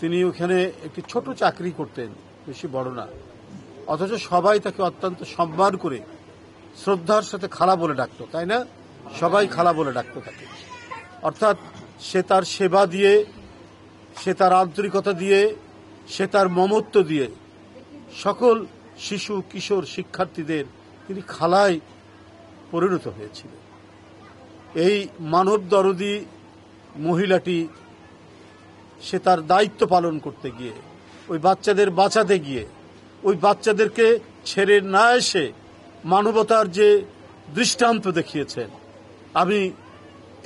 তিনি ওখানে একটি ছোট চাকরি করতেন, বেশি বড় না, অথচ সবাই তাকে অত্যন্ত সম্মান করে শ্রদ্ধার সাথে খালা বলে ডাকতো, তাই না? সবাই খালা বলে ডাকতো তাকে। অর্থাৎ সে তার সেবা দিয়ে, সে তার আন্তরিকতা দিয়ে, সে তার মমত্ব দিয়ে সকল শিশু কিশোর শিক্ষার্থীদের তিনি খালায় পরিণত হয়েছিল। এই মানব দরদী মহিলাটি সে তার দায়িত্ব পালন করতে গিয়ে, ওই বাচ্চাদের বাঁচাতে গিয়ে, ওই বাচ্চাদেরকে ছেড়ে না এসে মানবতার যে দৃষ্টান্ত দেখিয়েছেন, আমি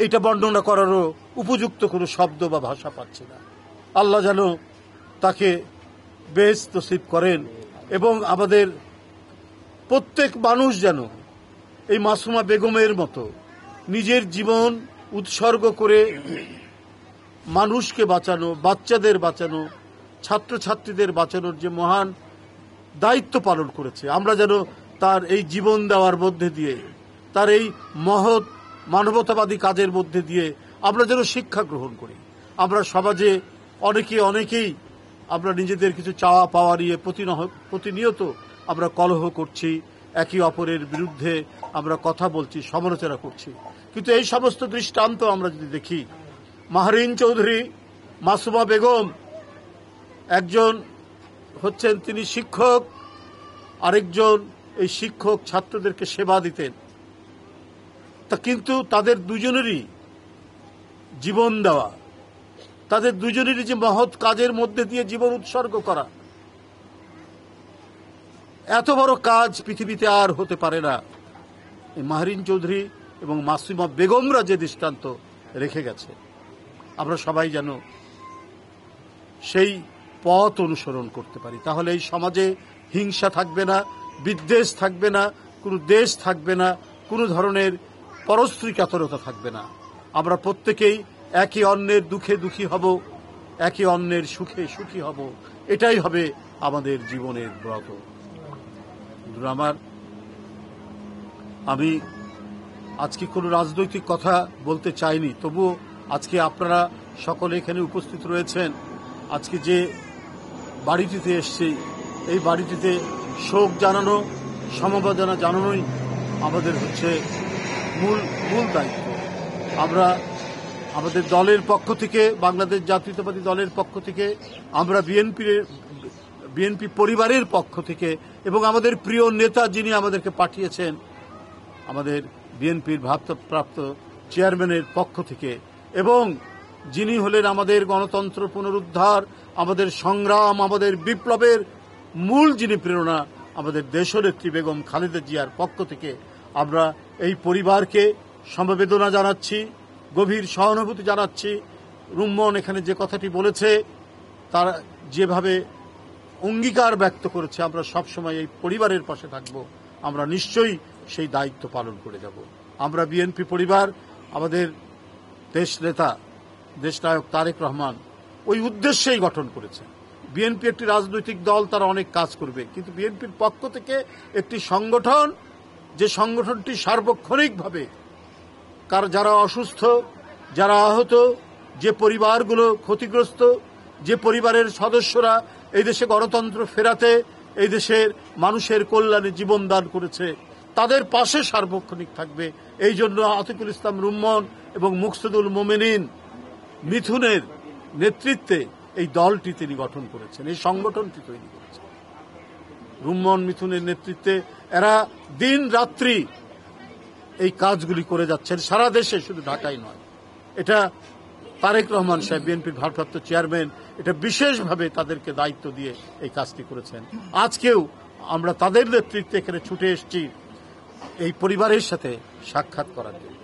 এটা বর্ণনা করারও উপযুক্ত কোনো শব্দ বা ভাষা পাচ্ছি না। আল্লাহ যেন তাকে বেহেশত নসিব করেন এবং আমাদের প্রত্যেক মানুষ যেন এই মাসুমা বেগমের মতো নিজের জীবন উৎসর্গ করে মানুষকে বাঁচানো, বাচ্চাদের বাঁচানো, ছাত্রছাত্রীদের বাঁচানোর যে মহান দায়িত্ব পালন করেছে, আমরা যেন তার এই জীবন দেওয়ার মধ্যে দিয়ে, তার এই মহৎ মানবতাবাদী কাজের মধ্যে দিয়ে আমরা যেন শিক্ষা গ্রহণ করি। আমরা সমাজে অনেকেই আমরা নিজেদের কিছু চাওয়া পাওয়া নিয়ে প্রতিনিয়ত আমরা কলহ করছি, একে অপরের বিরুদ্ধে আমরা কথা বলছি, সমালোচনা করছি। কিন্তু এই সমস্ত দৃষ্টান্ত আমরা যদি দেখি, মাহরিন চৌধুরী, মাসুমা বেগম একজন হচ্ছেন তিনি শিক্ষক, আরেকজন এই শিক্ষক ছাত্রদেরকে সেবা দিতেন। তা কিন্তু তাদের দুজনেরই জীবন দেওয়া, তাদের দুজনেরই যে মহৎ কাজের মধ্যে দিয়ে জীবন উৎসর্গ করা, এত বড় কাজ পৃথিবীতে আর হতে পারে না। এই মাহরিন চৌধুরী এবং মাসুমা বেগমরা যে দৃষ্টান্ত রেখে গেছে, আমরা সবাই যেন সেই পথ অনুসরণ করতে পারি। তাহলে এই সমাজে হিংসা থাকবে না, বিদ্বেষ থাকবে না, কোনো দেশ থাকবে না, কোনো ধরনের পরশ্রীকাতরতা থাকবে না। আমরা প্রত্যেকেই একে অন্যের দুঃখে দুঃখী হব, একে অন্যের সুখে সুখী হব। এটাই হবে আমাদের জীবনের ব্রত। আমি আজকে কোনো রাজনৈতিক কথা বলতে চাইনি, তবুও আজকে আপনারা সকলে এখানে উপস্থিত রয়েছেন। আজকে যে বাড়িটিতে এসছি, এই বাড়িটিতে শোক জানানো, সমবেদনা জানানোই আমাদের হচ্ছে মূল দায়িত্ব। আমরা আমাদের দলের পক্ষ থেকে, বাংলাদেশ জাতীয়তাবাদী দলের পক্ষ থেকে, আমরা বিএনপি পরিবারের পক্ষ থেকে এবং আমাদের প্রিয় নেতা যিনি আমাদেরকে পাঠিয়েছেন, আমাদের বিএনপির ভারপ্রাপ্ত চেয়ারম্যানের পক্ষ থেকে, এবং যিনি হলেন আমাদের গণতন্ত্র পুনরুদ্ধার, আমাদের সংগ্রাম, আমাদের বিপ্লবের মূল যিনি প্রেরণা, আমাদের দেশনেত্রী বেগম খালেদা জিয়ার পক্ষ থেকে আমরা এই পরিবারকে সমবেদনা জানাচ্ছি, গভীর সহানুভূতি জানাচ্ছি। রুম্মন এখানে যে কথাটি বলেছে, তারা যেভাবে অঙ্গীকার ব্যক্ত করেছে, আমরা সবসময় এই পরিবারের পাশে থাকব। আমরা নিশ্চয়ই সেই দায়িত্ব পালন করে যাব। আমরা বিএনপি পরিবার, আমাদের দেশ নেতা দেশনায়ক তারেক রহমান ওই উদ্দেশ্যেই গঠন করেছে। বিএনপি একটি রাজনৈতিক দল, তারা অনেক কাজ করবে, কিন্তু বিএনপির পক্ষ থেকে একটি সংগঠন, যে সংগঠনটি সার্বক্ষণিকভাবে যারা অসুস্থ, যারা আহত, যে পরিবারগুলো ক্ষতিগ্রস্ত, যে পরিবারের সদস্যরা এই দেশে গণতন্ত্র ফেরাতে, এই দেশের মানুষের কল্যাণে জীবন দান করেছে, তাদের পাশে সার্বক্ষণিক থাকবে। এই জন্য আতিকুল ইসলাম রুম্মন এবং মুকসুদুল মোমেনিন মিথুনের নেতৃত্বে এই দলটি তিনি গঠন করেছেন, এই সংগঠনটি তৈরি করেছেন। রুম্মন মিথুনের নেতৃত্বে এরা দিন রাত্রি এই কাজগুলি করে যাচ্ছেন সারা দেশে, শুধু ঢাকায় নয়। এটা তারেক রহমান সাহেব, বিএনপির ভারপ্রাপ্ত চেয়ারম্যান, এটা বিশেষভাবে তাদেরকে দায়িত্ব দিয়ে এই কাজটি করেছেন। আজকেও আমরা তাদের নেতৃত্বে এখানে ছুটে এসেছি এই পরিবারের সাথে সাক্ষাৎ করার জন্য।